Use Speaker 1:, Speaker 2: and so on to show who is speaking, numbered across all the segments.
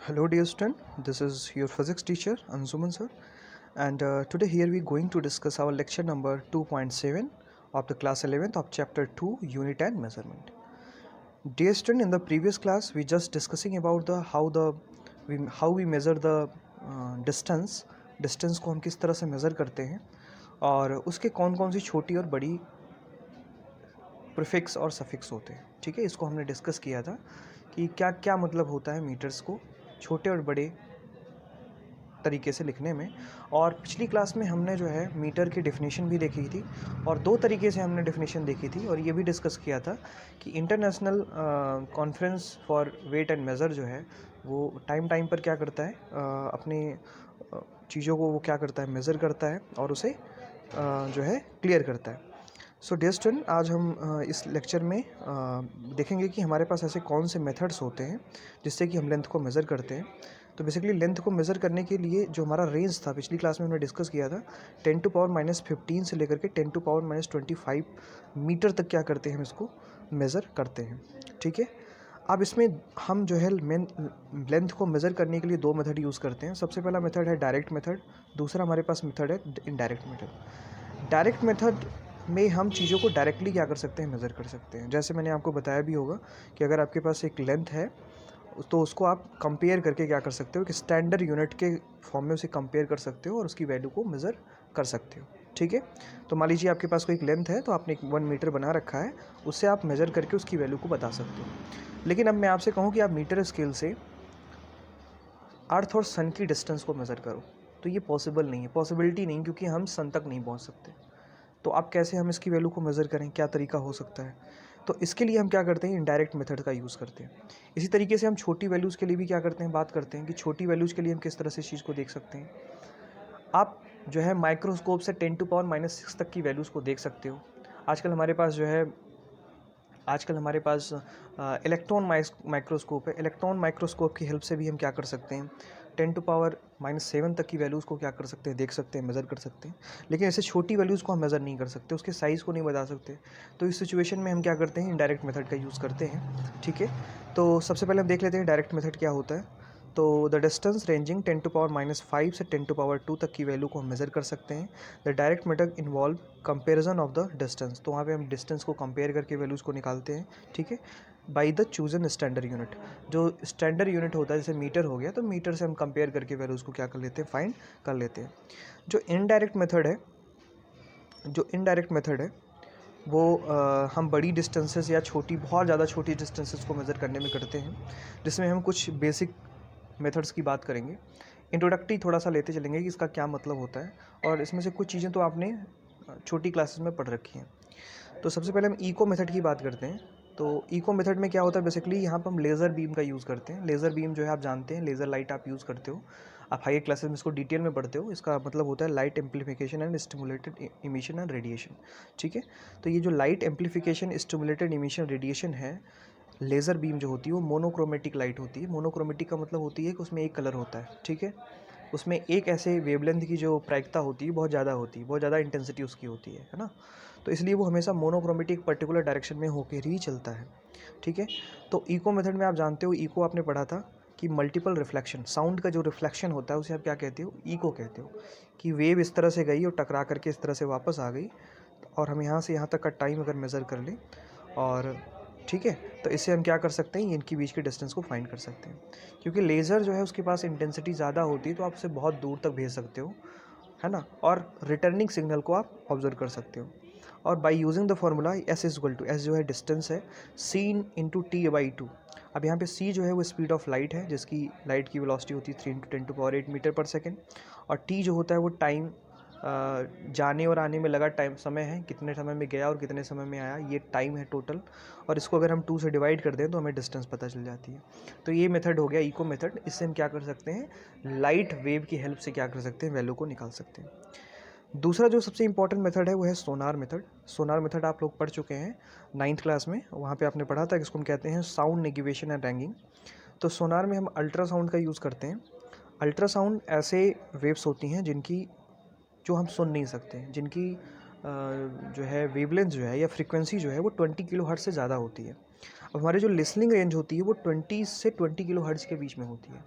Speaker 1: Hello dear student, this is your physics teacher Ansuman sir, and today here we going to discuss our lecture number 2.7 of the class 11th of chapter 2 unit and measurement. Dear student, in the previous class we just discussing about the how we measure the distance को हम किस तरह से measure करते हैं और उसके कौन कौन सी छोटी और बड़ी प्रीफिक्स और सफिक्स होते हैं। ठीक है, इसको हमने डिस्कस किया था कि क्या क्या मतलब होता है मीटर्स को छोटे और बड़े तरीके से लिखने में। और पिछली क्लास में हमने जो है मीटर की डेफिनेशन भी देखी थी और दो तरीके से हमने डेफिनेशन देखी थी और ये भी डिस्कस किया था कि international conference for wait and measure जो है वो टाइम पर क्या करता है, अपनी चीज़ों को वो क्या करता है, मेज़र करता है और उसे जो है क्लियर करता है। सो डियर स्टूडेंट, आज हम इस लेक्चर में देखेंगे कि हमारे पास ऐसे कौन से मेथड्स होते हैं जिससे कि हम लेंथ को मेज़र करते हैं। तो बेसिकली लेंथ को मेज़र करने के लिए जो हमारा रेंज था पिछली क्लास में हमने डिस्कस किया था 10⁻⁻15 से लेकर के 10⁻⁻25 मीटर तक क्या करते हैं, हम इसको मेज़र करते हैं। ठीक है, अब इसमें हम जो है लेंथ को मेज़र करने के लिए दो मेथड यूज़ करते हैं। सबसे पहला मेथड है डायरेक्ट मेथड, दूसरा हमारे पास मेथड है इनडायरेक्ट मेथड। डायरेक्ट मेथड में हम चीज़ों को डायरेक्टली क्या कर सकते हैं, मेज़र कर सकते हैं। जैसे मैंने आपको बताया भी होगा कि अगर आपके पास एक लेंथ है तो उसको आप कंपेयर करके क्या कर सकते हो कि स्टैंडर्ड यूनिट के फॉर्म में उसे कंपेयर कर सकते हो और उसकी वैल्यू को मेज़र कर सकते हो। ठीक है, तो मान लीजिए आपके पास कोई एक लेंथ है तो आपने 1 मीटर बना रखा है, उससे आप मेज़र करके उसकी वैल्यू को बता सकते हो। लेकिन अब मैं आपसे कहूँ कि आप मीटर स्केल से अर्थ और सन की डिस्टेंस को मेज़र करो तो ये पॉसिबल नहीं है, पॉसिबिलिटी नहीं, क्योंकि हम सन तक नहीं पहुँच सकते। तो अब कैसे हम इसकी वैल्यू को मेज़र करें, क्या तरीका हो सकता है? तो इसके लिए हम क्या करते हैं, इनडायरेक्ट मेथड का यूज़ करते हैं। इसी तरीके से हम छोटी वैल्यूज़ के लिए भी क्या करते हैं, बात करते हैं कि छोटी वैल्यूज़ के लिए हम किस तरह से इस चीज़ को देख सकते हैं। आप जो है माइक्रोस्कोप से 10⁻⁻6 तक की वैल्यूज़ को देख सकते हो। आजकल हमारे पास इलेक्ट्रॉन माइक्रोस्कोप है। इलेक्ट्रॉन माइक्रोस्कोप की हेल्प से भी हम क्या कर सकते हैं, 10⁻⁻7 तक की वैल्यूज़ को क्या कर सकते हैं, देख सकते हैं, मेज़र कर सकते हैं। लेकिन ऐसे छोटी वैल्यूज़ को हम मेज़र नहीं कर सकते, उसके साइज़ को नहीं बता सकते। तो इस सिचुएशन में हम क्या करते हैं, इनडायरेक्ट मेथड का यूज़ करते हैं। ठीक है, तो सबसे पहले हम देख लेते हैं डायरेक्ट मेथड क्या होता है। तो द डिस्टेंस रेंजिंग 10⁻⁻5 से 10⁻2 तक की वैल्यू को हम मेज़र कर सकते हैं। The direct method involve comparison of the distance, तो वहाँ पे हम डिस्टेंस को कंपेयर करके वैल्यूज़ को निकालते हैं। ठीक है, by the chosen standard unit, जो स्टैंडर्ड यूनिट होता है जैसे मीटर हो गया तो मीटर से हम कंपेयर करके वैल्यूज़ को क्या कर लेते हैं, फाइंड कर लेते हैं। जो इनडायरेक्ट मेथड है वो हम बड़ी डिस्टेंसेस या बहुत ज़्यादा छोटी डिस्टेंसेस को मेज़र करने में करते हैं, जिसमें हम कुछ बेसिक मेथड्स की बात करेंगे। इंट्रोडक्टरी थोड़ा सा लेते चलेंगे कि इसका क्या मतलब होता है, और इसमें से कुछ चीज़ें तो आपने छोटी क्लासेस में पढ़ रखी हैं। तो सबसे पहले हम इको मेथड की बात करते हैं। तो इको मेथड में क्या होता है, बेसिकली यहाँ पर हम लेज़र बीम का यूज़ करते हैं। लेज़र बीम जो है आप जानते हैं, लेज़र लाइट आप यूज़ करते हो, आप हायर क्लासेस में इसको डिटेल में पढ़ते हो। इसका मतलब होता है light amplification and stimulated emission and radiation. ठीक है, तो ये जो light amplification, stimulated emission, radiation है, लेज़र बीम जो होती है वो मोनोक्रोमेटिक लाइट होती है। मोनोक्रोमेटिक का मतलब होती है कि उसमें एक कलर होता है। ठीक है, उसमें एक ऐसे वेवलेंथ की जो प्रायिकता होती है बहुत ज़्यादा होती है, बहुत ज़्यादा इंटेंसिटी उसकी होती है ना। तो इसलिए वो हमेशा मोनोक्रोमेटिक पर्टिकुलर डायरेक्शन में होकर ही चलता है। ठीक है, तो इको मेथड में आप जानते हो, इको आपने पढ़ा था कि मल्टीपल रिफ्लेक्शन, साउंड का जो रिफ्लेक्शन होता है उसे आप क्या कहते हो, इको कहते हो। कि वेव इस तरह से गई और टकरा करके इस तरह से वापस आ गई, और हम यहाँ से यहाँ तक का टाइम अगर मेज़र कर लें, और ठीक है, तो इससे हम क्या कर सकते हैं, इनके बीच के डिस्टेंस को फाइंड कर सकते हैं। क्योंकि लेज़र जो है उसके पास इंटेंसिटी ज़्यादा होती है तो आप उसे बहुत दूर तक भेज सकते हो, है ना, और रिटर्निंग सिग्नल को आप ऑब्जर्व कर सकते हो। और by using the formula S is equal to, S जो है डिस्टेंस है, सीन इंटू टी बाई टू। अब यहाँ पे सी जो है वो स्पीड ऑफ लाइट है, जिसकी लाइट की वेलोसिटी होती है 3 × 10⁸ मीटर पर सेकेंड, और टी जो होता है वो टाइम, जाने और आने में लगा टाइम, समय है, कितने समय में गया और कितने समय में आया, ये टाइम है टोटल। और इसको अगर हम 2 से डिवाइड कर दें तो हमें डिस्टेंस पता चल जाती है। तो ये मेथड हो गया इको मेथड। इससे हम क्या कर सकते हैं, लाइट वेव की हेल्प से क्या कर सकते हैं, वैल्यू को निकाल सकते हैं। दूसरा जो सबसे इंपॉर्टेंट मेथड है वो है सोनार मेथड। सोनार मेथड आप लोग पढ़ चुके हैं 9th क्लास में, वहाँ पे आपने पढ़ा था कि इसको हम कहते हैं साउंड नेगेवेशन एंड रैंगिंग। तो सोनार में हम अल्ट्रासाउंड का यूज़ करते हैं। अल्ट्रासाउंड ऐसे वेव्स होती हैं जो हम सुन नहीं सकते, जिनकी जो है वेवलेंथ जो है या फ्रीक्वेंसी जो है वो 20 किलोहर्ट्ज़ से ज़्यादा होती है। अब हमारी जो लिसनिंग रेंज होती है वो 20 से 20 किलोहर्ट्ज़ के बीच में होती है।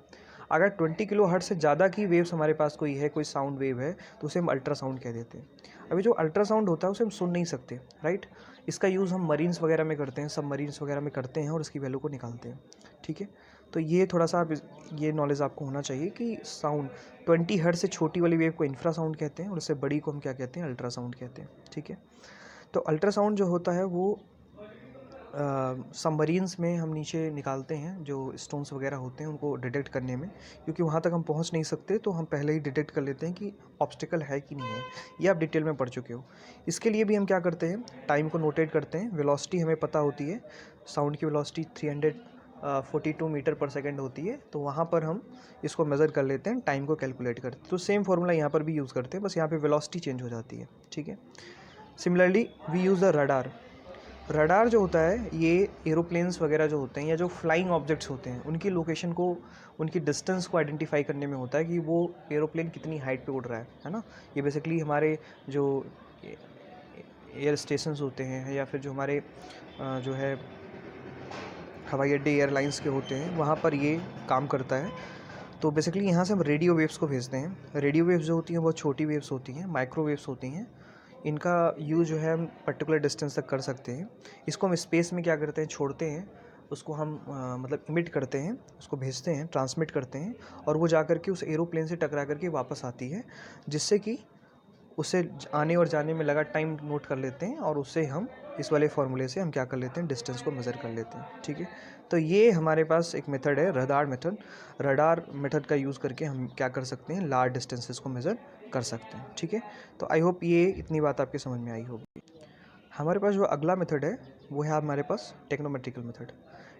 Speaker 1: अगर 20 किलो हर्ट्ज से ज़्यादा की वेव्स हमारे पास कोई है, कोई साउंड वेव है, तो उसे हम अल्ट्रासाउंड कह देते हैं। अभी जो अल्ट्रासाउंड होता है उसे हम सुन नहीं सकते, राइट। इसका यूज़ हम मरीन्स वगैरह में करते हैं, सबमरीन्स वगैरह में करते हैं और उसकी वैल्यू को निकालते हैं, ठीक है। तो ये थोड़ा सा आप ये नॉलेज आपको होना चाहिए कि साउंड 20 हर्ट्ज से छोटी वाली वेव को इंफ्रासाउंड कहते हैं और उससे बड़ी को हम क्या कहते हैं, अल्ट्रासाउंड कहते हैं, ठीक है। तो अल्ट्रासाउंड जो होता है वो सबमरीन्स में हम नीचे निकालते हैं, जो स्टोन्स वगैरह होते हैं उनको डिटेक्ट करने में, क्योंकि वहाँ तक हम पहुँच नहीं सकते, तो हम पहले ही डिटेक्ट कर लेते हैं कि ऑब्स्टिकल है कि नहीं है। ये आप डिटेल में पढ़ चुके हो। इसके लिए भी हम क्या करते हैं, टाइम को नोटेट करते हैं। वेलोसिटी हमें पता होती है, साउंड की वेलोसिटी 342 मीटर पर सेकेंड होती है, तो वहाँ पर हम इसको मेज़र कर लेते हैं, टाइम को कैलकुलेट करते हैं। तो सेम फार्मूला यहाँ पर भी यूज़ करते हैं, बस यहाँ पे वेलोसिटी चेंज हो जाती है, ठीक है। Similarly we use the radar. Radar जो होता है ये एरोप्लेन्स वगैरह जो होते हैं या जो फ्लाइंग ऑब्जेक्ट्स होते हैं उनकी लोकेशन को, उनकी डिस्टेंस को आइडेंटिफाई करने में होता है कि वो एरोप्लेन कितनी हाइट पे उड़ रहा है ना। ये बेसिकली हमारे जो एयर स्टेशंस होते हैं या फिर जो हमारे जो है हवाई अड्डे एयरलाइंस के होते हैं वहाँ पर ये काम करता है। तो बेसिकली यहाँ से हम रेडियो वेव्स को भेजते हैं। रेडियो वेव्स जो होती हैं बहुत छोटी वेव्स होती हैं, माइक्रो वेव्स होती हैं। इनका यूज़ जो है हम पर्टिकुलर डिस्टेंस तक कर सकते हैं। इसको हम स्पेस में क्या करते हैं, छोड़ते हैं, उसको हम मतलब इमिट करते हैं, उसको भेजते हैं, ट्रांसमिट करते हैं और वो जा कर के उस एरोप्लेन से टकरा करके वापस आती है, जिससे कि उसे आने और जाने में लगा टाइम नोट कर लेते हैं और उससे हम इस वाले फार्मूले से हम क्या कर लेते हैं, डिस्टेंस को मेज़र कर लेते हैं, ठीक है। तो ये हमारे पास एक मेथड है रडार मेथड। रडार मेथड का यूज़ करके हम क्या कर सकते हैं, लार्ज डिस्टेंसेस को मेज़र कर सकते हैं, ठीक है। तो आई होप ये इतनी बात आपके समझ में आई होगी। हमारे पास जो अगला मेथड है वो है हमारे पास टेक्नोमेट्रिकल मेथड।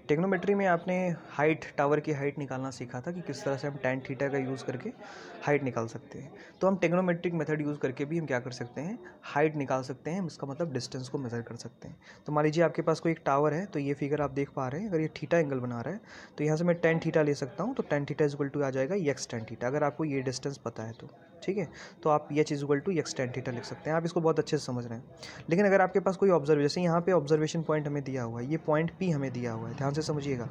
Speaker 1: टेक्नोमेट्री में आपने हाइट, टावर की हाइट निकालना सीखा था कि किस तरह से हम टैन थीटा का यूज़ करके हाइट निकाल सकते हैं। तो हम टेक्नोमेट्रिक मेथड यूज़ करके भी हम क्या कर सकते हैं, हाइट निकाल सकते हैं। इसका मतलब डिस्टेंस को मेज़र कर सकते हैं। तो मान लीजिए आपके पास कोई एक टावर है, तो ये फिगर आप देख पा रहे हैं, अगर ये थीटा एंगल बना रहा है तो यहाँ से मैं टैन थीटा ले सकता हूँ। तो टैन थीटा इक्वल टू आ जाएगा एक्स टैन थीटा, अगर आपको ये डिस्टेंस पता है तो, ठीक है। तो आप H equal to X tan theta लिख सकते हैं। आप इसको बहुत अच्छे से समझ रहे हैं। लेकिन अगर आपके पास कोई ऑब्जर्व, जैसे यहाँ पे ऑब्जर्वेशन पॉइंट हमें दिया हुआ है, ये पॉइंट पी हमें दिया हुआ है, ध्यान से समझिएगा।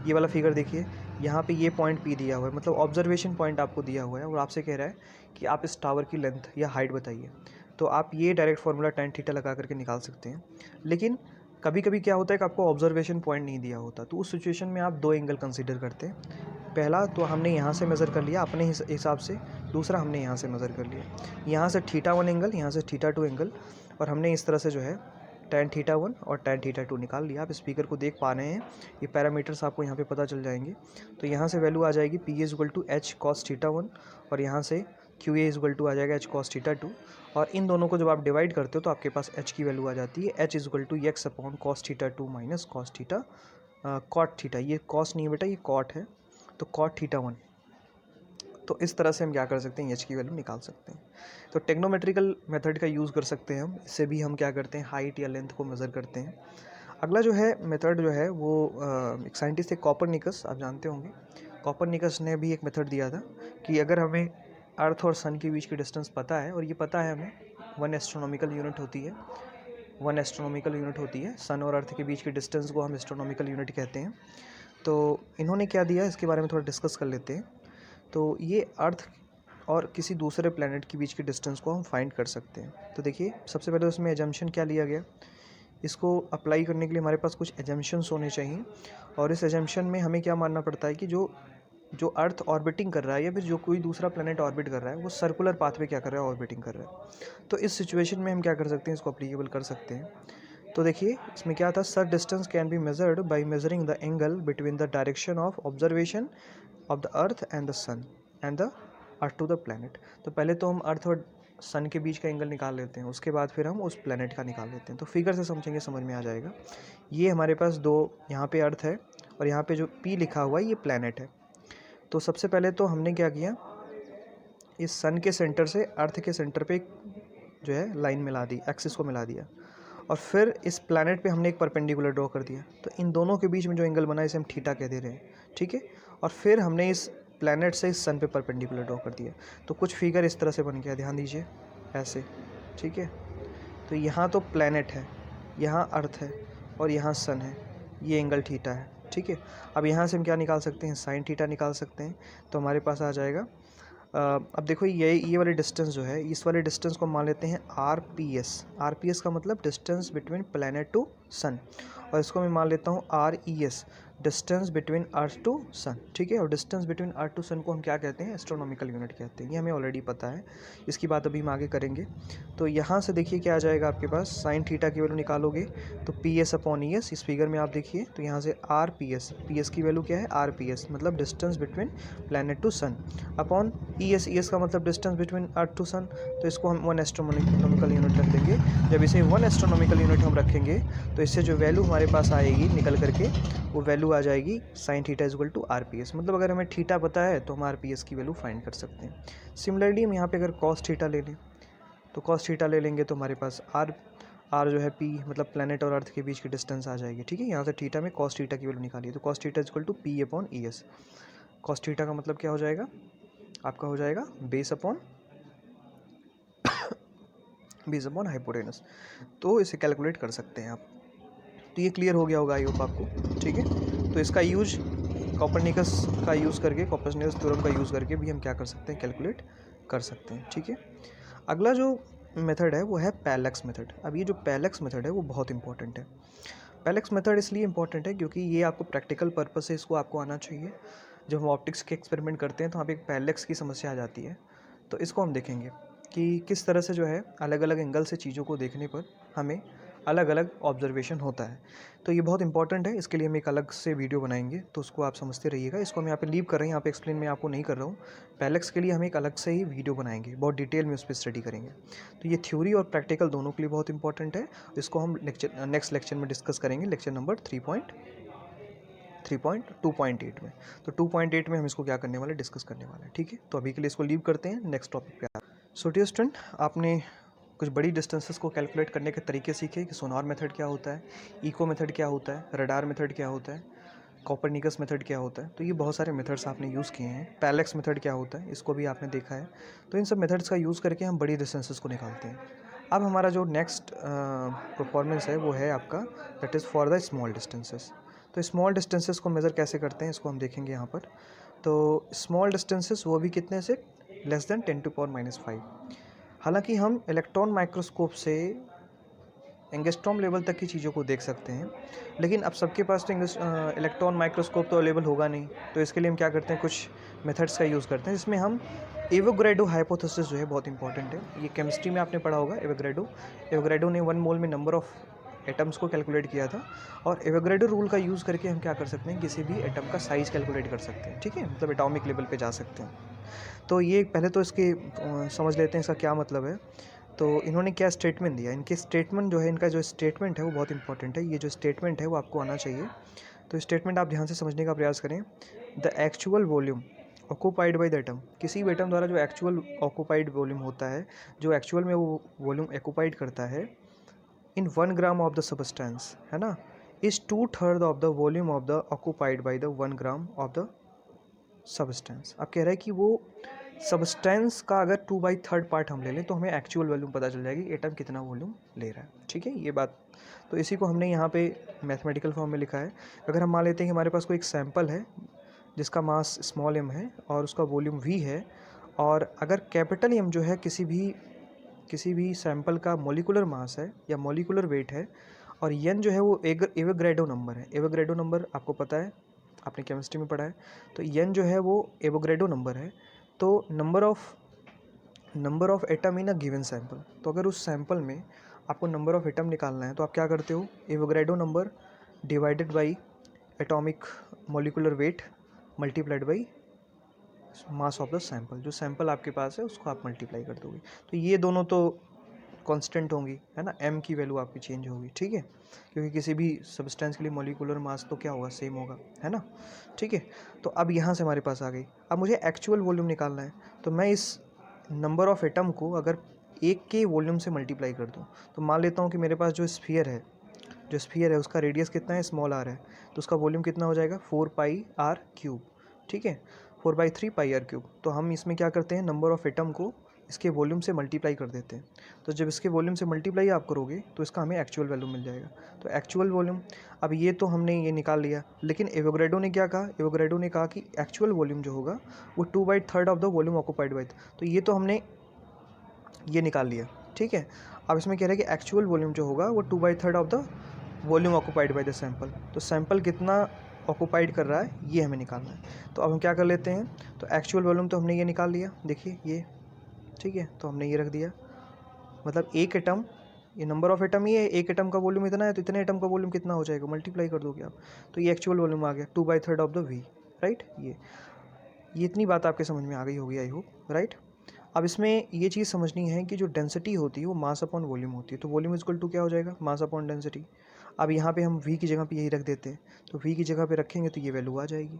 Speaker 1: ये वाला फिगर देखिए, यहाँ पे ये पॉइंट पी दिया हुआ है, मतलब ऑब्जर्वेशन पॉइंट आपको दिया हुआ है और आपसे कह रहा है कि आप इस टावर की लेंथ या हाइट बताइए। तो आप ये डायरेक्ट फार्मूला टैन थीटा लगा करके निकाल सकते हैं। लेकिन कभी कभी क्या होता है कि आपको ऑब्जर्वेशन पॉइंट नहीं दिया होता, तो उस सिचुएशन में आप दो एंगल कंसीडर करते हैं। पहला तो हमने यहाँ से मेज़र कर लिया अपने हिसाब से, दूसरा हमने यहाँ से मेज़र कर लिया, यहाँ से θ1 एंगल, यहाँ से θ2 एंगल, और हमने इस तरह से जो है tan θ1 और tan θ2 निकाल लिया। आप स्पीकर को देख पा रहे हैं, ये पैरामीटर्स आपको यहाँ पे पता चल जाएंगे। तो यहाँ से वैल्यू आ जाएगी P is equal to h cos θ1 और यहाँ से Q इज इक्वल टू आ जाएगा एच कॉस θ2। और इन दोनों को जब आप डिवाइड करते हो तो आपके पास h की वैल्यू आ जाती है h is equal to x upon cos θ2 minus cos theta cot theta. ये कॉस नहीं है बेटा, ये कॉट है, तो कॉट θ1। तो इस तरह से हम क्या कर सकते हैं, एच की वैल्यू निकाल सकते हैं। तो टेक्नोमेट्रिकल मेथड का यूज़ कर सकते हैं हम, इससे भी हम क्या करते हैं, हाइट या लेंथ को मेज़र करते हैं। अगला जो है मेथड जो है वो एक साइंटिस्ट थे कॉपरनिकस, आप जानते होंगे। कॉपरनिकस ने भी एक मेथड दिया था कि अगर हमें अर्थ और सन के बीच की डिस्टेंस पता है, और ये पता है हमें 1 एस्ट्रोनॉमिकल यूनिट होती है, 1 एस्ट्रोनॉमिकल यूनिट होती है, सन और अर्थ के बीच की डिस्टेंस को हम एस्ट्रोनॉमिकल यूनिट कहते हैं। तो इन्होंने क्या दिया, इसके बारे में थोड़ा डिस्कस कर लेते हैं। तो ये अर्थ और किसी दूसरे प्लैनेट के बीच की डिस्टेंस को हम फाइंड कर सकते हैं। तो देखिए सबसे पहले उसमें एजम्पशन क्या लिया गया, इसको अप्लाई करने के लिए हमारे पास कुछ एजम्पशंस होने चाहिए। और इस एजम्पशन में हमें क्या मानना पड़ता है कि जो अर्थ ऑर्बिटिंग कर रहा है या फिर जो कोई दूसरा प्लैनेट ऑर्बिट कर रहा है वो सर्कुलर पाथ पे क्या कर रहा है, ऑर्बिटिंग कर रहा है। तो इस सिचुएशन में हम क्या कर सकते हैं, इसको अप्लीकेबल कर सकते हैं। तो देखिए इसमें क्या था, such distance can be measured by measuring the angle between the direction of observation of the earth and the sun and the earth to the planet. तो पहले तो हम अर्थ और सन के बीच का एंगल निकाल लेते हैं, उसके बाद फिर हम उस प्लैनेट का निकाल लेते हैं। तो फिगर से समझेंगे, समझ में आ जाएगा। ये हमारे पास दो, यहाँ पे अर्थ है और यहाँ पे जो P लिखा हुआ है ये प्लैनेट है। तो सबसे पहले तो हमने क्या किया, इस सन के सेंटर से अर्थ के सेंटर पे जो है लाइन मिला दी, एक्सिस को मिला दिया, और फिर इस प्लैनेट पे हमने एक परपेंडिकुलर ड्रॉ कर दिया। तो इन दोनों के बीच में जो एंगल बना इसे हम थीटा कह दे रहे हैं, ठीक है। और फिर हमने इस प्लैनेट से इस सन पे परपेंडिकुलर ड्रॉ कर दिया। तो कुछ फिगर इस तरह से बन गया, ध्यान दीजिए ऐसे, ठीक है। तो यहाँ तो प्लैनेट है, यहाँ अर्थ है और यहाँ सन है, ये एंगल थीटा है, ठीक है। अब यहाँ से हम क्या निकाल सकते हैं, साइन थीटा निकाल सकते हैं। तो हमारे पास आ जाएगा अब देखो ये वाले डिस्टेंस जो है, इस वाले डिस्टेंस को मान लेते हैं RPS। RPS का मतलब distance between planet to sun, और इसको मैं मान लेता हूँ RES, distance between earth to sun, ठीक है। और distance between earth to sun को हम क्या कहते हैं, एस्ट्रोनॉमिकल यूनिट कहते हैं। ये हमें ऑलरेडी पता है, इसकी बात अभी हम आगे करेंगे। तो यहाँ से देखिए क्या आ जाएगा आपके पास, साइन थीटा की वैल्यू निकालोगे तो PS/ES, इस फिगर में आप देखिए तो यहाँ से PS की वैल्यू क्या है, RPS मतलब distance between planet to sun, upon ES का मतलब distance between earth to sun. तो इसको हम 1 एस्ट्रोनॉमिकल यूनिट रख देंगे। जब इसे 1 एस्ट्रोनॉमिकल यूनिट हम रखेंगे तो इससे जो वैल्यू हमारे पास आएगी निकल करके, वो वैल्यू आ जाएगी sine theta equal to RPS। मतलब अगर हमें थीटा पता है तो हम RPS की वैल्यू फाइंड कर सकते हैं। सिमिलरली हम यहाँ पे अगर कॉस थीटा ले लें, तो कॉस थीटा ले लेंगे तो हमारे पास आर जो है P मतलब प्लैनेट और अर्थ के बीच की डिस्टेंस आ जाएगी, ठीक है। यहाँ से थीटा में कॉस थीटा की वैल्यू निकालिए, तो cos theta equal to P/ES। Cos theta का मतलब क्या हो जाएगा, आपका हो जाएगा बेस अपॉन हाइपोटेनस। तो इसे कैलकुलेट कर सकते हैं आप। तो ये क्लियर हो गया होगा आई होप आपको, ठीक है। तो इसका यूज कॉपरनिकस का यूज़ करके, कॉपरनिकस थ्योरम का यूज़ करके भी हम क्या कर सकते हैं, कैलकुलेट कर सकते हैं, ठीक है। अगला जो मेथड है वो है पैरेलैक्स मेथड। अब ये जो पैरेलैक्स मेथड है वो बहुत इंपॉर्टेंट है। पैरेलैक्स मेथड इसलिए इंपॉर्टेंट है क्योंकि ये आपको प्रैक्टिकल पर्पस से इसको आपको आना चाहिए। जब हम ऑप्टिक्स के एक्सपेरिमेंट करते हैं तो वहाँ पे एक पैरेलैक्स की समस्या आ जाती है। तो इसको हम देखेंगे कि किस तरह से जो है अलग अलग एंगल से चीज़ों को देखने पर हमें अलग अलग ऑब्जर्वेशन होता है। तो ये बहुत इंपॉर्टेंट है, इसके लिए हम एक अलग से वीडियो बनाएंगे, तो उसको आप समझते रहिएगा। इसको हम यहाँ पे लीव कर रहे हैं, यहाँ पे एक्सप्लेन मैं आपको नहीं कर रहा हूँ। पैरेलैक्स के लिए हम एक अलग से ही वीडियो बनाएंगे, बहुत डिटेल में उस पर स्टडी करेंगे। तो ये थ्योरी और प्रैक्टिकल दोनों के लिए बहुत इंपॉर्टेंट है। इसको हम नेक्स्ट लेक्चर में डिस्कस करेंगे, लेक्चर नंबर 2.8 में। तो 2.8 में हम इसको क्या करने वाले, डिस्कस करने वाले हैं, ठीक है। तो अभी के लिए इसको लीव करते हैं, नेक्स्ट टॉपिक पे। सो डियर स्टूडेंट, आपने कुछ बड़ी डिस्टेंसेस को कैलकुलेट करने के तरीके सीखे कि सोनार मेथड क्या होता है, इको मेथड क्या होता है, रडार मेथड क्या होता है, कॉपरनिकस मेथड क्या होता है। तो ये बहुत सारे मेथड्स आपने यूज़ किए हैं। पैरेलैक्स मेथड क्या होता है, इसको भी आपने देखा है। तो इन सब मेथड्स का यूज़ करके हम बड़ी डिस्टेंसेस को निकालते हैं। अब हमारा जो नेक्स्ट परफॉर्मेंस है वो है आपका, that is for the small distances. तो स्मॉल डिस्टेंसेस को मेज़र कैसे करते हैं, इसको हम देखेंगे यहाँ पर। तो स्मॉल डिस्टेंसेस वो भी कितने से, लेस देन 10⁻⁵। हालांकि हम इलेक्ट्रॉन माइक्रोस्कोप से एंगस्ट्रॉम लेवल तक की चीज़ों को देख सकते हैं, लेकिन अब सबके पास तो इलेक्ट्रॉन माइक्रोस्कोप तो अवेलेबल होगा नहीं। तो इसके लिए हम क्या करते हैं, कुछ मेथड्स का यूज़ करते हैं, जिसमें हम एवोगैड्रो हाइपोथेसिस जो है बहुत इंपॉर्टेंट है। ये केमिस्ट्री में आपने पढ़ा होगा। एवोगैड्रो ने 1 मोल में नंबर ऑफ एटम्स को कैलकुलेट किया था, और एवोगैड्रो रूल का यूज़ करके हम क्या कर सकते हैं, किसी भी एटम का साइज़ कैलकुलेट कर सकते हैं, ठीक है। मतलब एटॉमिक लेवल पे जा सकते हैं। तो ये पहले तो इसके समझ लेते हैं इसका क्या मतलब है। तो इन्होंने क्या स्टेटमेंट दिया, इनके स्टेटमेंट जो है, इनका जो स्टेटमेंट है वो बहुत इंपॉर्टेंट है। ये जो स्टेटमेंट है वो आपको आना चाहिए। तो स्टेटमेंट आप ध्यान से समझने का प्रयास करें। The actual volume occupied by the atom, किसी भी एटम द्वारा जो एक्चुअल ऑक्यूपाइड वॉल्यूम होता है, जो एक्चुअल में वो वॉल्यूम ऑक्यूपाइड करता है इन 1 ग्राम ऑफ द सबस्टेंस, है ना, is 2/3 of the volume of the occupied by the 1 gram of the substance. अब कह रहा है कि वो सबस्टेंस का अगर 2/3 पार्ट हम ले लें तो हमें एक्चुअल वॉल्यूम पता चल जाएगी, एटम कितना वॉल्यूम ले रहा है, ठीक है। ये बात, तो इसी को हमने यहाँ पे मैथमेटिकल फॉर्म में लिखा है। अगर हम मान लेते हैं कि हमारे पास कोई एक सैंपल है जिसका मास स्मॉल m है और उसका वॉल्यूम v है, और अगर कैपिटल M जो है किसी भी सैंपल का मोलिकुलर मास है या मोलिकुलर वेट है, और n जो है वो एवोगैड्रो नंबर है। एवोगैड्रो नंबर आपको पता है, आपने केमिस्ट्री में पढ़ा है। तो n जो है वो एवोगैड्रो नंबर है। तो number of atom in a given sample, तो अगर उस सैंपल में आपको नंबर ऑफ एटम निकालना है तो आप क्या करते हो, Avogadro number divided by atomic molecular weight multiplied by mass of the sample. जो सैंपल आपके पास है उसको आप मल्टीप्लाई कर दोगे। तो ये दोनों तो कांस्टेंट होंगी, है ना, m की वैल्यू आपकी चेंज होगी, ठीक है, क्योंकि किसी भी सब्सटेंस के लिए मोलिकुलर मास तो क्या होगा, सेम होगा, है ना, ठीक है। तो अब यहाँ से हमारे पास आ गई, अब मुझे एक्चुअल वॉल्यूम निकालना है। तो मैं इस नंबर ऑफ एटम को अगर एक के वॉल्यूम से मल्टीप्लाई कर दूँ, तो मान लेता हूँ कि मेरे पास जो स्फीयर है उसका रेडियस कितना है, स्मॉल r है, तो उसका वॉल्यूम कितना हो जाएगा, 4πr³, ठीक है, 4/3 πr³। तो हम इसमें क्या करते हैं, नंबर ऑफ एटम को इसके वॉल्यूम से मल्टीप्लाई कर देते हैं। तो जब इसके वॉल्यूम से मल्टीप्लाई आप करोगे तो इसका हमें एक्चुअल वैल्यू मिल जाएगा। तो एक्चुअल वॉल्यूम, अब ये तो हमने ये निकाल लिया, लेकिन एवोगैड्रो ने क्या कहा, एवोगैड्रो ने कहा कि एक्चुअल वॉल्यूम जो होगा वो 2/3 of the volume occupied by. तो ये तो हमने ये निकाल लिया, ठीक है। अब इसमें कह रहे हैं कि एक्चुअल वॉल्यूम जो होगा वो 2/3 of the volume occupied by the sample. तो सैंपल कितना ऑक्यूपाइड कर रहा है ये हमें निकालना है। तो अब हम क्या कर लेते हैं, तो एक्चुअल वॉल्यूम तो हमने ये निकाल लिया, देखिए ये, ठीक है। तो हमने ये रख दिया, मतलब एक एटम, ये नंबर ऑफ एटम ही है, एक एटम का वॉल्यूम इतना है, तो इतने एटम का वॉल्यूम कितना हो जाएगा, मल्टीप्लाई कर दोगे आप, तो ये एक्चुअल वॉल्यूम आ गया 2/3 ऑफ द वी, राइट। ये इतनी बात आपके समझ में आ गई होगी आई होप, राइट। अब इसमें ये चीज़ समझनी है कि जो डेंसिटी होती है वो मास अपॉन वॉल्यूम होती है। तो वॉल्यूम इक्वल टू क्या हो जाएगा, मास अपॉन डेंसिटी। अब यहाँ पे हम v की जगह पे यही रख देते हैं, तो v की जगह पे रखेंगे तो ये वैल्यू आ जाएगी।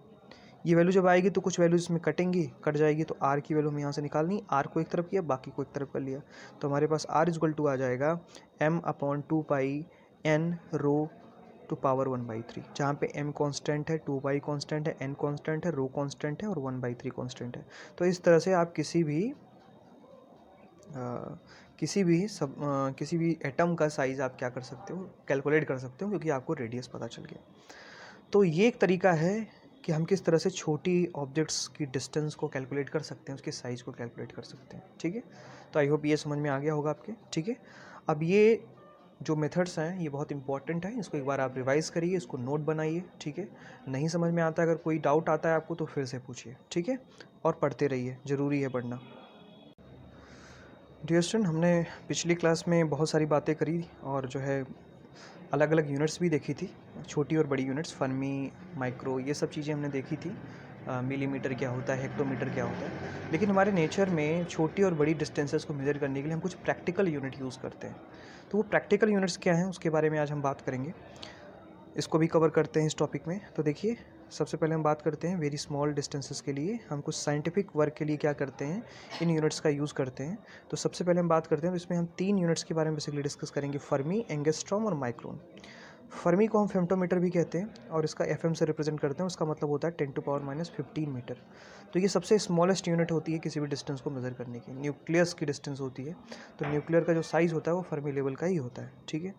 Speaker 1: ये वैल्यू जब आएगी तो कुछ वैल्यू इसमें कटेंगी, कट जाएगी, तो r की वैल्यू हमें यहाँ से निकालनी, r को एक तरफ किया, बाकी को एक तरफ कर लिया, तो हमारे पास r इक्वल टू आ जाएगा m/2 n row to power 1/3, जहाँ पे m कांस्टेंट है, 2 कांस्टेंट है, n कांस्टेंट है, रो कांस्टेंट है और 1/3 कांस्टेंट है। तो इस तरह से आप किसी भी एटम का साइज़ आप क्या कर सकते हो, कैलकुलेट कर सकते हो, क्योंकि आपको रेडियस पता चल गया। तो ये एक तरीका है कि हम किस तरह से छोटी ऑब्जेक्ट्स की डिस्टेंस को कैलकुलेट कर सकते हैं, उसके साइज़ को कैलकुलेट कर सकते हैं, ठीक है। तो आई होप ये समझ में आ गया होगा आपके, ठीक है। अब ये जो मेथड्स हैं ये बहुत इंपॉर्टेंट है, इसको एक बार आप रिवाइज़ करिए, इसको नोट बनाइए, ठीक है। नहीं समझ में आता, अगर कोई डाउट आता है आपको तो फिर से पूछिए, ठीक है। और पढ़ते रहिए, ज़रूरी है पढ़ना। डियर स्टूडेंट, हमने पिछली क्लास में बहुत सारी बातें करी और जो है अलग अलग यूनिट्स भी देखी थी, छोटी और बड़ी यूनिट्स, फर्मी, माइक्रो, ये सब चीज़ें हमने देखी थी। मिलीमीटर क्या होता है, हेक्टोमीटर क्या होता है। लेकिन हमारे नेचर में छोटी और बड़ी डिस्टेंसेस को मेजर करने के लिए हम कुछ प्रैक्टिकल यूनिट यूज़ करते हैं। तो वो प्रैक्टिकल यूनिट्स क्या हैं उसके बारे में आज हम बात करेंगे, इसको भी कवर करते हैं इस टॉपिक में। तो देखिए, सबसे पहले हम बात करते हैं वेरी स्मॉल डिस्टेंसेस के लिए हम कुछ साइंटिफिक वर्क के लिए क्या करते हैं, इन यूनिट्स का यूज़ करते हैं। तो सबसे पहले हम बात करते हैं, तो इसमें हम 3 यूनिट्स के बारे में बेसिकली डिस्कस करेंगे, फर्मी, एंगस्ट्रॉम और माइक्रोन। फर्मी को हम फेम्टोमीटर भी कहते हैं और इसका एफएम से रिप्रेजेंट करते हैं, उसका मतलब होता है 10⁻⁻15 मीटर। तो ये सबसे स्मॉलेस्ट यूनिट होती है किसी भी डिस्टेंस को मेज़र करने की, न्यूक्लियस की डिस्टेंस होती है। तो न्यूक्लियर का जो साइज़ होता है वो फर्मी लेवल का ही होता है, ठीक है।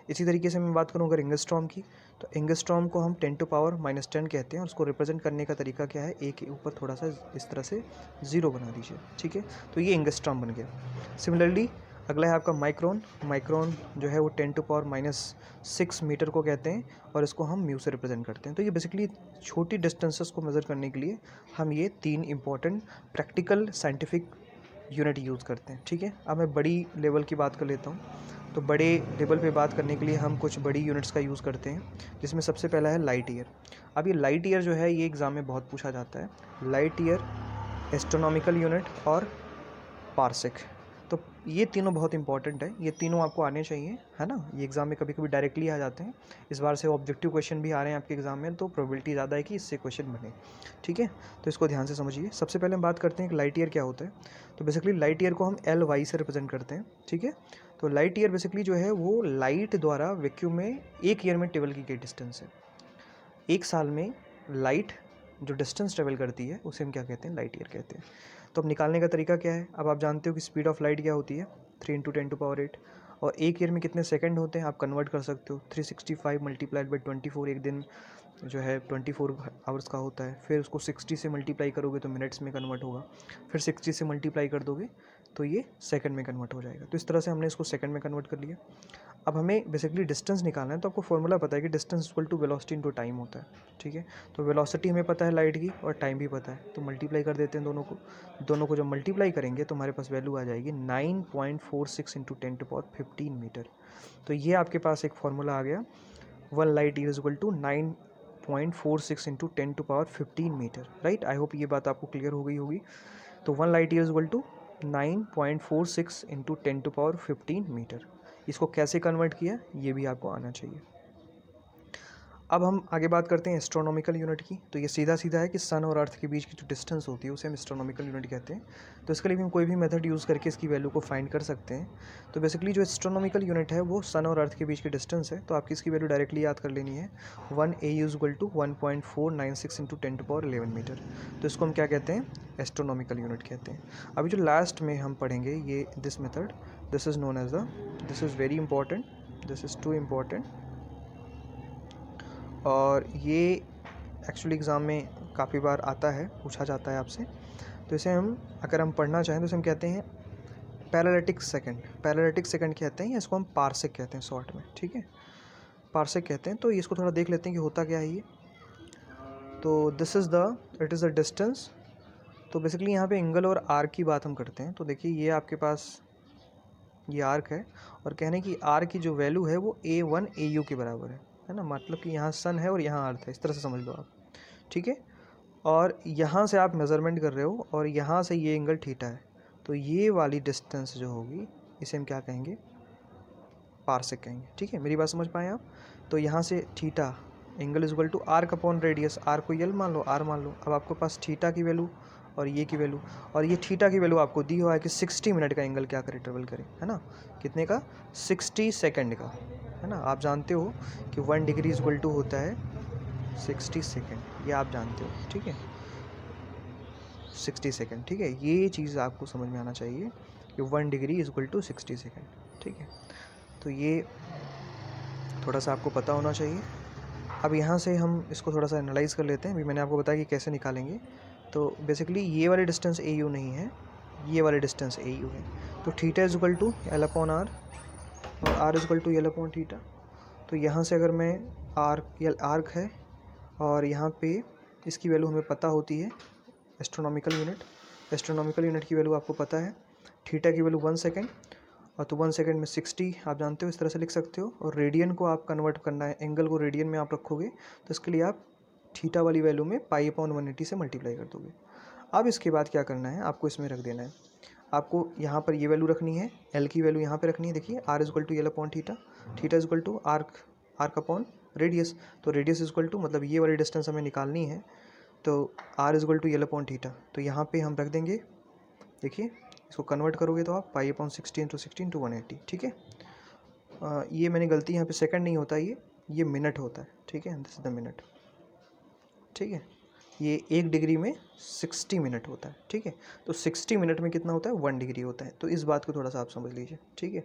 Speaker 1: इसी तरीके से मैं बात करूँ अगर एंगस्ट्रॉम की, तो एंगस्ट्रॉम को हम 10⁻⁻10 कहते हैं और उसको रिप्रेजेंट करने का तरीका क्या है, ए के ऊपर थोड़ा सा इस तरह से 0 बना दीजिए, ठीक है। तो ये एंगस्ट्रॉम बन गया। सिमिलरली अगला है आपका माइक्रोन। माइक्रोन जो है वो 10⁻⁻6 मीटर को कहते हैं और इसको हम म्यू से रिप्रेजेंट करते हैं। तो ये बेसिकली छोटी डिस्टेंसेस को मेज़र करने के लिए हम ये 3 important practical scientific unit use करते हैं, ठीक है। अब मैं बड़ी लेवल की बात कर लेता हूँ। तो बड़े लेवल पे बात करने के लिए हम कुछ बड़ी यूनिट्स का यूज़ करते हैं, जिसमें सबसे पहला है लाइट ईयर। अब ये लाइट ईयर जो है ये एग्ज़ाम में बहुत पूछा जाता है। लाइट ईयर, एस्ट्रोनॉमिकल यूनिट और पार्सेक। तो ये तीनों बहुत इंपॉर्टेंट है, ये तीनों आपको आने चाहिए, है ना। ये एग्ज़ाम में कभी कभी डायरेक्टली आ जाते हैं, इस बार से ऑब्जेक्टिव क्वेश्चन भी आ रहे हैं आपके एग्ज़ाम में, तो प्रोबेबिलिटी ज़्यादा है कि इससे क्वेश्चन बने, ठीक है। तो इसको ध्यान से समझिए। सबसे पहले हम बात करते हैं कि लाइट ईयर क्या होता है। तो बेसिकली लाइट ईयर को हम LY से रिप्रेजेंट करते हैं, ठीक है। तो लाइट ईयर बेसिकली जो है वो लाइट द्वारा वैक्यूम में एक ईयर में ट्रेवल की गई डिस्टेंस है। एक साल में लाइट जो डिस्टेंस ट्रेवल करती है उसे हम क्या कहते हैं, लाइट ईयर कहते हैं। तो अब निकालने का तरीका क्या है, अब आप जानते हो कि स्पीड ऑफ लाइट क्या होती है, 3 × 10⁸, और एक ईयर में कितने सेकंड होते हैं आप कन्वर्ट कर सकते हो, 365 मल्टीप्लाइड बाई 24, एक दिन जो है 24 आवर्स का होता है। फिर उसको 60 से मल्टीप्लाई करोगे तो मिनट्स में कन्वर्ट होगा, फिर 60 से मल्टीप्लाई कर दोगे तो ये सेकंड में कन्वर्ट हो जाएगा। तो इस तरह से हमने इसको सेकंड में कन्वर्ट कर लिया। अब हमें बेसिकली डिस्टेंस निकालना है, तो आपको फॉर्मूला पता है कि distance equal to velocity into time होता है, ठीक है। तो वेलोसिटी हमें पता है लाइट की और टाइम भी पता है, तो मल्टीप्लाई कर देते हैं दोनों को जब मल्टीप्लाई करेंगे तो हमारे पास वैल्यू आ जाएगी 9.46 × 10⁻15 मीटर। तो ये आपके पास एक फार्मूला आ गया, 1 light year equal to 9.46 × 10⁻15 metre, right. I hope ये बात आपको क्लियर हो गई होगी। तो 1 light year equal to 9.46 × 10⁻15 metre. इसको कैसे कन्वर्ट किया ये भी आपको आना चाहिए। अब हम आगे बात करते हैं एस्ट्रोनॉमिकल यूनिट की। तो ये सीधा सीधा है कि सन और अर्थ के बीच की जो डिस्टेंस होती है उसे हम एस्ट्रोनॉमिकल यूनिट कहते हैं। तो इसके लिए भी हम कोई भी मेथड यूज़ करके इसकी वैल्यू को फाइंड कर सकते हैं। तो बेसिकली जो एस्ट्रोनॉमिकल यूनिट है वो सन और अर्थ के बीच की डिस्टेंस है। तो आपकी इसकी वैल्यू डायरेक्टली याद कर लेनी है, 1 AU = 1.496 × 10⁻11 मीटर। तो इसको हम क्या कहते हैं, एस्ट्रोनॉमिकल यूनिट कहते हैं। अभी जो लास्ट में हम पढ़ेंगे ये this method, this is known as this is very important, this is too important, और ये एक्चुअली एग्ज़ाम में काफ़ी बार आता है, पूछा जाता है आपसे। तो इसे हम अगर हम पढ़ना चाहें तो इसे हम कहते हैं पैरेलैटिक सेकंड। पैरेलैटिक सेकंड कहते हैं, या इसको हम पार्सेक कहते हैं शॉर्ट में, ठीक है, पार्सेक कहते हैं। तो इसको थोड़ा देख लेते हैं कि होता क्या है ये। तो this is it is the distance. तो बेसिकली यहाँ पे एंगल और आर्क की बात हम करते हैं। तो देखिए ये आपके पास ये आर्क है, और कहने की आर्क की जो वैल्यू है वो A1 AU के बराबर है ना। मतलब कि यहाँ सन है और यहाँ अर्थ है, इस तरह से समझ लो आप, ठीक है। और यहाँ से आप मेज़रमेंट कर रहे हो और यहाँ से ये एंगल थीटा है। तो ये वाली डिस्टेंस जो होगी इसे हम क्या कहेंगे, पार्सेक कहेंगे, ठीक है। मेरी बात समझ पाए आप। तो यहाँ से theta angle is equal to arc upon radius, R को यल मान लो, आर मान लो। अब आपके पास थीटा की वैल्यू और ये की वैल्यू, और ये थीटा की वैल्यू आपको दी हुआ है कि 60 मिनट का एंगल क्या करे, ट्रेवल करे, है ना। कितने का, 60 सेकंड का, है ना। आप जानते हो कि 1 डिग्री इज इक्वल टू होता है 60 सेकंड, ये आप जानते हो, ठीक है, 60 सेकंड, ठीक है। ये चीज़ आपको समझ में आना चाहिए कि 1 degree is equal to 60 second, ठीक है। तो ये थोड़ा सा आपको पता होना चाहिए। अब यहाँ से हम इसको थोड़ा सा एनालाइज़ कर लेते हैं। अभी मैंने आपको बताया कि कैसे निकालेंगे। तो बेसिकली ये वाली डिस्टेंस AU नहीं है, ये वाली डिस्टेंस AU है। तो theta is equal to L upon R, और R is equal to L upon theta. तो यहाँ से अगर मैं आर्क है, और यहाँ पे इसकी वैल्यू हमें पता होती है, एस्ट्रोनॉमिकल यूनिट की वैल्यू आपको पता है। थीटा की वैल्यू 1 सेकेंड, और तो 1 सेकेंड में 60 आप जानते हो, इस तरह से लिख सकते हो। और रेडियन को आप कन्वर्ट करना है, एंगल को रेडियन में आप रखोगे, तो इसके लिए आप थीटा वाली वैल्यू में π/180 से मल्टीप्लाई कर दोगे। अब इसके बाद क्या करना है, आपको इसमें रख देना है। आपको यहाँ पर ये वैल्यू रखनी है, एल की वैल्यू यहाँ पे रखनी है। देखिए R is equal to L upon theta, theta is equal to arc upon radius. तो रेडियस इज इक्वल टू, मतलब ये वाली डिस्टेंस हमें निकालनी है, तो R is equal to L upon theta. तो यहाँ पे हम रख देंगे, देखिए इसको कन्वर्ट करोगे तो आप π/60 × 60 × 180, ठीक है। ये मैंने गलती, यहाँ पे सेकंड नहीं होता, ये मिनट होता है, ठीक है, दिस इज द मिनट, ठीक है। ये 1 डिग्री में 60 मिनट होता है, ठीक है। तो 60 मिनट में कितना होता है, 1 डिग्री होता है। तो इस बात को थोड़ा सा आप समझ लीजिए, ठीक है।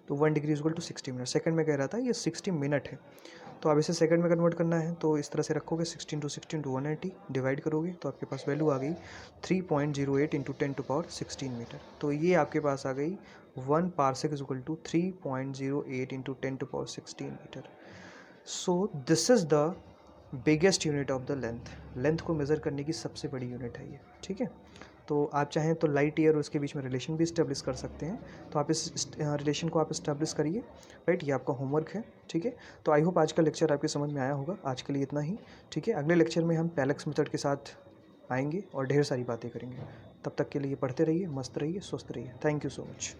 Speaker 1: तो 1 degree is equal to 60 minute, second में कह रहा था, ये 60 मिनट है। तो अब इसे सेकंड में कन्वर्ट करना है, तो इस तरह से रखोगे, 60 × 60 × 180 डिवाइड करोगे, तो आपके पास वैल्यू आ गई 3.08 × 10⁻16 मीटर। तो ये आपके पास आ गई 1 parsec is equal to 3.08 × 10⁻16 metre. So this is the biggest unit of the length को मेज़र करने की सबसे बड़ी यूनिट है ये, ठीक है। तो आप चाहें तो लाइट ईयर और उसके बीच में रिलेशन भी इस्टेब्लिश कर सकते हैं। तो आप इस रिलेशन को आप इस्टेब्लिश करिए, राइट, ये आपका होमवर्क है, ठीक है। तो आई होप आज का लेक्चर आपके समझ में आया होगा। आज के लिए इतना ही, ठीक है। अगले लेक्चर में हम पैलेक्स मेथड के साथ आएंगे और ढेर सारी बातें करेंगे। तब तक के लिए पढ़ते रहिए, मस्त रहिए, स्वस्थ रहिए। Thank you so much.